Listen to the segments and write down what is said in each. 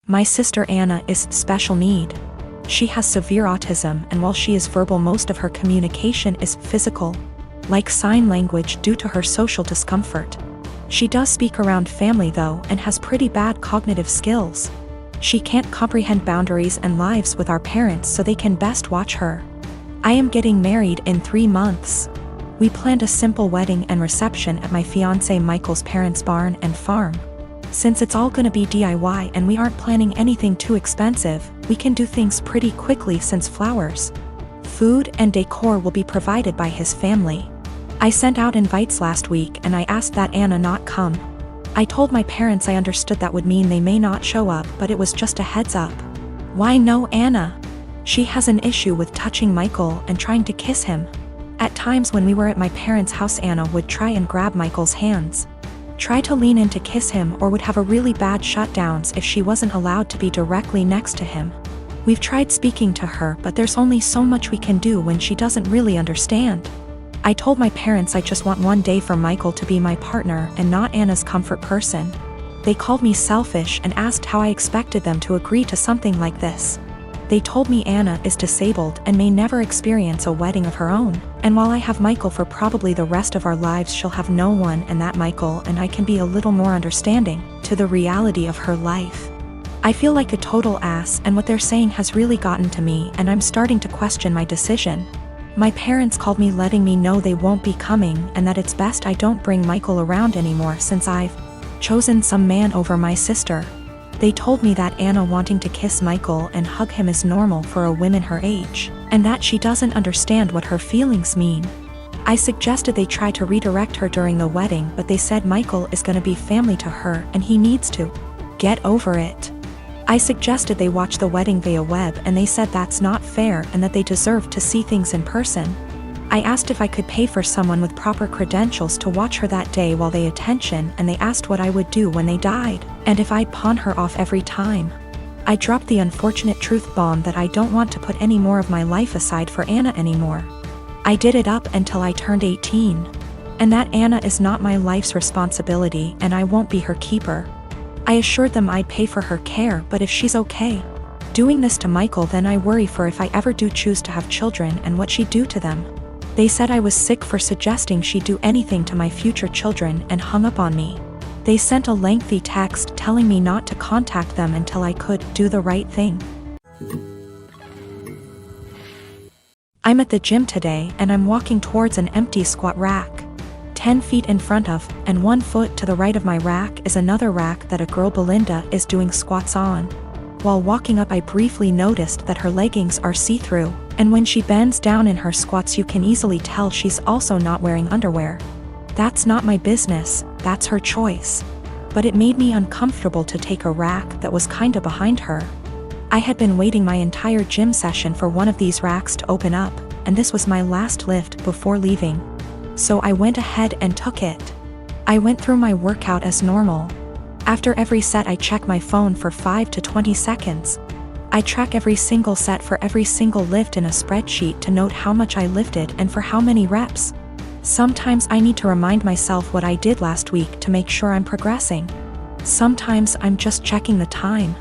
My sister Anna is special need. She has severe autism, and while she is verbal, most of her communication is physical, like sign language, due to her social discomfort. She does speak around family though, and has pretty bad cognitive skills. She can't comprehend boundaries and lives with our parents, so they can best watch her. I am getting married in 3 months. We planned a simple wedding and reception at my fiancé Michael's parents' barn and farm. Since it's all gonna be DIY and we aren't planning anything too expensive, we can do things pretty quickly since flowers, food, and decor will be provided by his family. I sent out invites last week and I asked that Anna not come. I told my parents I understood that would mean they may not show up, but it was just a heads up. Why no Anna? She has an issue with touching Michael and trying to kiss him. At times when we were at my parents' house, Anna would try and grab Michael's hands, try to lean in to kiss him, or would have a really bad shutdowns if she wasn't allowed to be directly next to him. We've tried speaking to her, but there's only so much we can do when she doesn't really understand. I told my parents I just want one day for Michael to be my partner and not Anna's comfort person. They called me selfish and asked how I expected them to agree to something like this. They told me Anna is disabled and may never experience a wedding of her own, and while I have Michael for probably the rest of our lives, she'll have no one, and that Michael and I can be a little more understanding to the reality of her life. I feel like a total ass, and what they're saying has really gotten to me, and I'm starting to question my decision. My parents called me letting me know they won't be coming and that it's best I don't bring Michael around anymore since I've chosen some man over my sister. They told me that Anna wanting to kiss Michael and hug him is normal for a woman her age, and that she doesn't understand what her feelings mean. I suggested they try to redirect her during the wedding, but they said Michael is gonna be family to her and he needs to get over it. I suggested they watch the wedding via web, and they said that's not fair and that they deserve to see things in person. I asked if I could pay for someone with proper credentials to watch her that day while they attention, and they asked what I would do when they died, and if I'd pawn her off every time. I dropped the unfortunate truth bomb that I don't want to put any more of my life aside for Anna anymore. I did it up until I turned 18. And that Anna is not my life's responsibility and I won't be her keeper. I assured them I'd pay for her care, but if she's okay doing this to Michael, then I worry for if I ever do choose to have children and what she'd do to them. They said I was sick for suggesting she'd do anything to my future children and hung up on me. They sent a lengthy text telling me not to contact them until I could do the right thing. I'm at the gym today and I'm walking towards an empty squat rack. 10 feet in front of, and 1 foot to the right of my rack is another rack that a girl, Belinda, is doing squats on. While walking up, I briefly noticed that her leggings are see-through, and when she bends down in her squats you can easily tell she's also not wearing underwear. That's not my business, that's her choice. But it made me uncomfortable to take a rack that was kinda behind her. I had been waiting my entire gym session for one of these racks to open up, and this was my last lift before leaving. So I went ahead and took it. I went through my workout as normal. After every set I check my phone for 5 to 20 seconds. I track every single set for every single lift in a spreadsheet to note how much I lifted and for how many reps. Sometimes I need to remind myself what I did last week to make sure I'm progressing. Sometimes I'm just checking the time.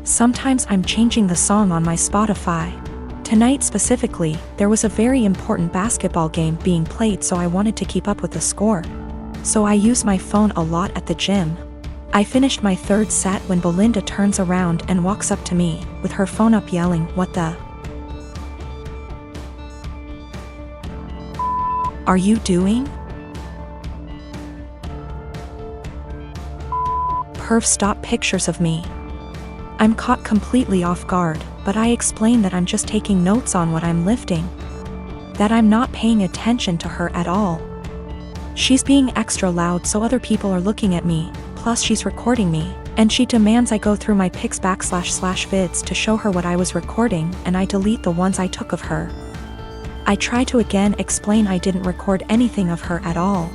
Sometimes I'm changing the song on my Spotify. Tonight specifically, there was a very important basketball game being played, so I wanted to keep up with the score. So I use my phone a lot at the gym. I finished my 3rd set when Belinda turns around and walks up to me, with her phone up, yelling, "What the are you doing?" Perv, stop pictures of me. I'm caught completely off guard, but I explain that I'm just taking notes on what I'm lifting. That I'm not paying attention to her at all. She's being extra loud so other people are looking at me, plus she's recording me, and she demands I go through my pics /vids to show her what I was recording, and I delete the ones I took of her. I try to again explain I didn't record anything of her at all.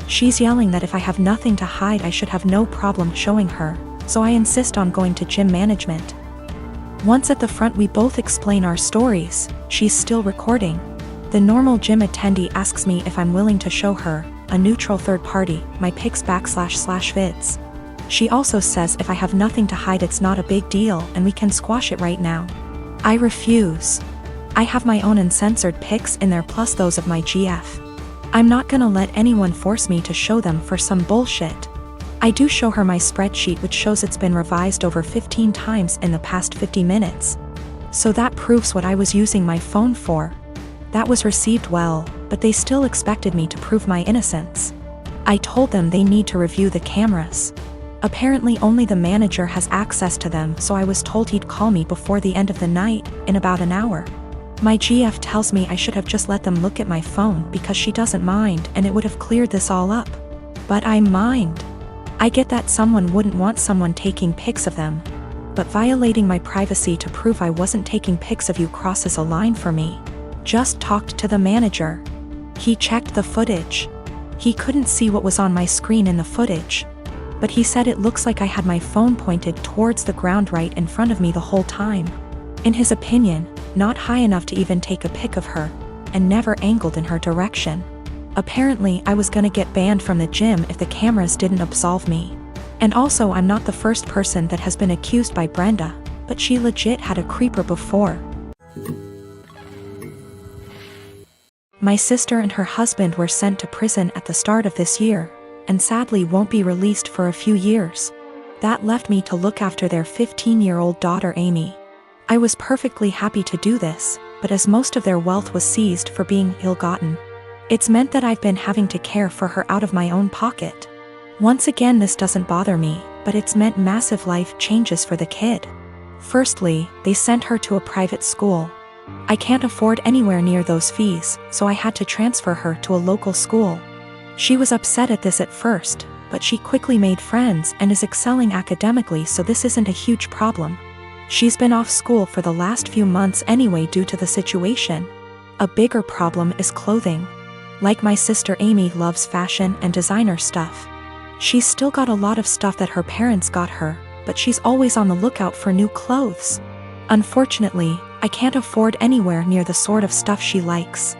She's yelling that if I have nothing to hide I should have no problem showing her, so I insist on going to gym management. Once at the front we both explain our stories. She's still recording. The normal gym attendee asks me if I'm willing to show her, a neutral third party, my pics /vids. She also says if I have nothing to hide it's not a big deal and we can squash it right now. I refuse. I have my own uncensored pics in there plus those of my GF. I'm not gonna let anyone force me to show them for some bullshit. I do show her my spreadsheet which shows it's been revised over 15 times in the past 50 minutes. So that proves what I was using my phone for. That was received well, but they still expected me to prove my innocence. I told them they need to review the cameras. Apparently only the manager has access to them, so I was told he'd call me before the end of the night, in about an hour. My GF tells me I should have just let them look at my phone because she doesn't mind and it would have cleared this all up. But I mind. I get that someone wouldn't want someone taking pics of them. But violating my privacy to prove I wasn't taking pics of you crosses a line for me. Just talked to the manager. He checked the footage. He couldn't see what was on my screen in the footage. But he said it looks like I had my phone pointed towards the ground right in front of me the whole time. In his opinion, not high enough to even take a pic of her, and never angled in her direction. Apparently I was gonna get banned from the gym if the cameras didn't absolve me. And also I'm not the first person that has been accused by Brenda, but she legit had a creeper before. My sister and her husband were sent to prison at the start of this year, and sadly won't be released for a few years. That left me to look after their 15-year-old daughter Amy. I was perfectly happy to do this, but as most of their wealth was seized for being ill-gotten, it's meant that I've been having to care for her out of my own pocket. Once again this doesn't bother me, but it's meant massive life changes for the kid. Firstly, they sent her to a private school. I can't afford anywhere near those fees, so I had to transfer her to a local school. She was upset at this at first, but she quickly made friends and is excelling academically, so this isn't a huge problem. She's been off school for the last few months anyway due to the situation. A bigger problem is clothing. Like my sister Amy loves fashion and designer stuff. She's still got a lot of stuff that her parents got her, but she's always on the lookout for new clothes. Unfortunately, I can't afford anywhere near the sort of stuff she likes.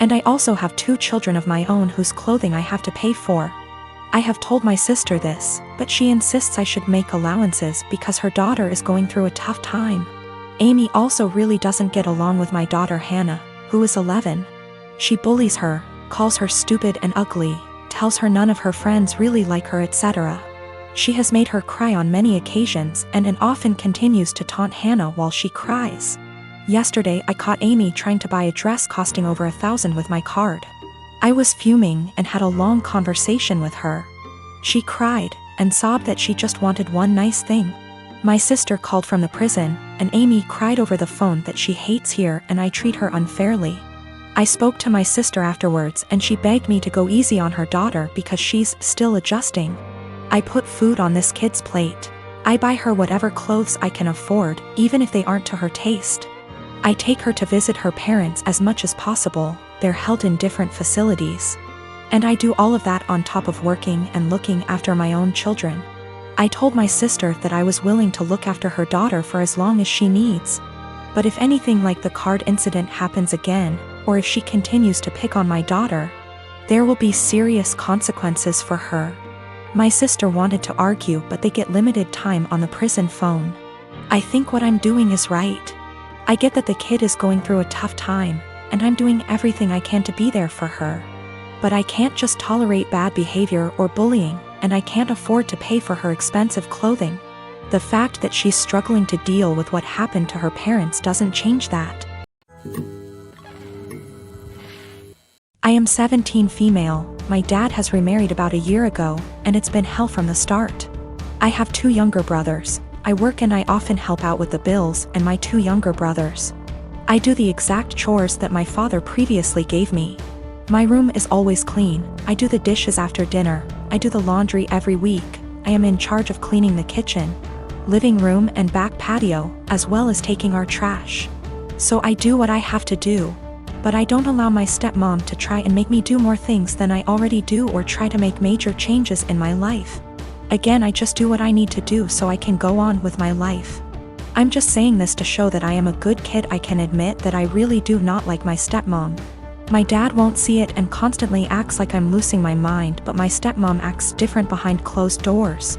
And I also have 2 children of my own whose clothing I have to pay for. I have told my sister this, but she insists I should make allowances because her daughter is going through a tough time. Amy also really doesn't get along with my daughter Hannah, who is 11. She bullies her, calls her stupid and ugly, tells her none of her friends really like her, etc. She has made her cry on many occasions and often continues to taunt Hannah while she cries. Yesterday I caught Amy trying to buy a dress costing over $1,000 with my card. I was fuming and had a long conversation with her. She cried and sobbed that she just wanted one nice thing. My sister called from the prison, and Amy cried over the phone that she hates here and I treat her unfairly. I spoke to my sister afterwards and she begged me to go easy on her daughter because she's still adjusting. I put food on this kid's plate. I buy her whatever clothes I can afford, even if they aren't to her taste. I take her to visit her parents as much as possible. They're held in different facilities. And I do all of that on top of working and looking after my own children. I told my sister that I was willing to look after her daughter for as long as she needs. But if anything like the card incident happens again, or if she continues to pick on my daughter, there will be serious consequences for her. My sister wanted to argue, but they get limited time on the prison phone. I think what I'm doing is right. I get that the kid is going through a tough time, and I'm doing everything I can to be there for her. But I can't just tolerate bad behavior or bullying, and I can't afford to pay for her expensive clothing. The fact that she's struggling to deal with what happened to her parents doesn't change that. I am 17, female. My dad has remarried about a year ago, and it's been hell from the start. I have 2 younger brothers. I work and I often help out with the bills and my 2 younger brothers. I do the exact chores that my father previously gave me. My room is always clean. I do the dishes after dinner. I do the laundry every week. I am in charge of cleaning the kitchen, living room and back patio, as well as taking our trash. So I do what I have to do. But I don't allow my stepmom to try and make me do more things than I already do or try to make major changes in my life. Again, I just do what I need to do so I can go on with my life. I'm just saying this to show that I am a good kid. I can admit that I really do not like my stepmom. My dad won't see it and constantly acts like I'm losing my mind, but my stepmom acts different behind closed doors.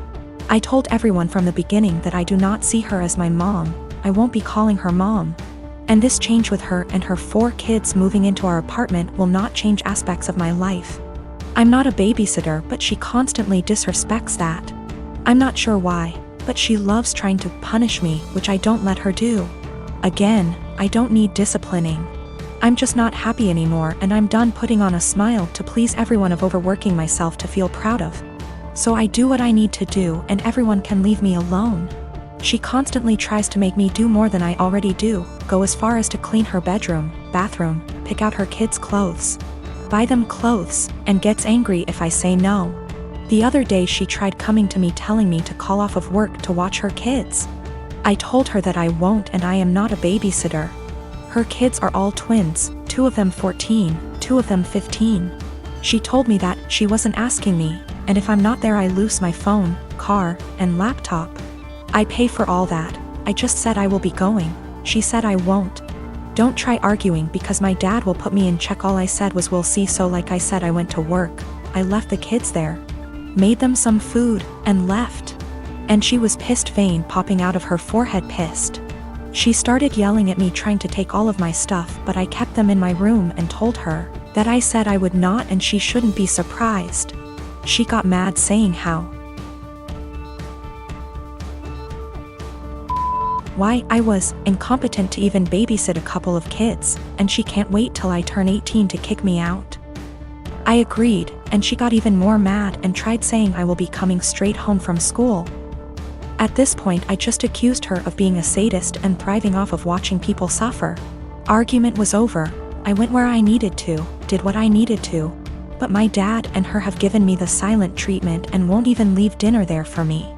I told everyone from the beginning that I do not see her as my mom. I won't be calling her mom. And this change with her and her 4 kids moving into our apartment will not change aspects of my life. I'm not a babysitter, but she constantly disrespects that. I'm not sure why, but she loves trying to punish me, which I don't let her do. Again, I don't need disciplining. I'm just not happy anymore, and I'm done putting on a smile to please everyone of overworking myself to feel proud of. So I do what I need to do, and everyone can leave me alone. She constantly tries to make me do more than I already do, go as far as to clean her bedroom, bathroom, pick out her kids' clothes, buy them clothes, and gets angry if I say no. The other day she tried coming to me telling me to call off of work to watch her kids. I told her that I won't, and I am not a babysitter. Her kids are all twins, 2 of them 14, 2 of them 15. She told me that she wasn't asking me, and if I'm not there I lose my phone, car, and laptop. I pay for all that. I just said I will be going. She said I won't. Don't try arguing because my dad will put me in check. All I said was we'll see. So like I said, I went to work. I left the kids there, made them some food, and left. And she was pissed, vein popping out of her forehead, pissed. She started yelling at me, trying to take all of my stuff, but I kept them in my room and told her that I said I would not and she shouldn't be surprised. She got mad, saying why I was incompetent to even babysit a couple of kids, and she can't wait till I turn 18 to kick me out. I agreed, and she got even more mad and tried saying I will be coming straight home from school. At this point I just accused her of being a sadist and thriving off of watching people suffer. Argument was over. I went where I needed to, did what I needed to. But my dad and her have given me the silent treatment and won't even leave dinner there for me.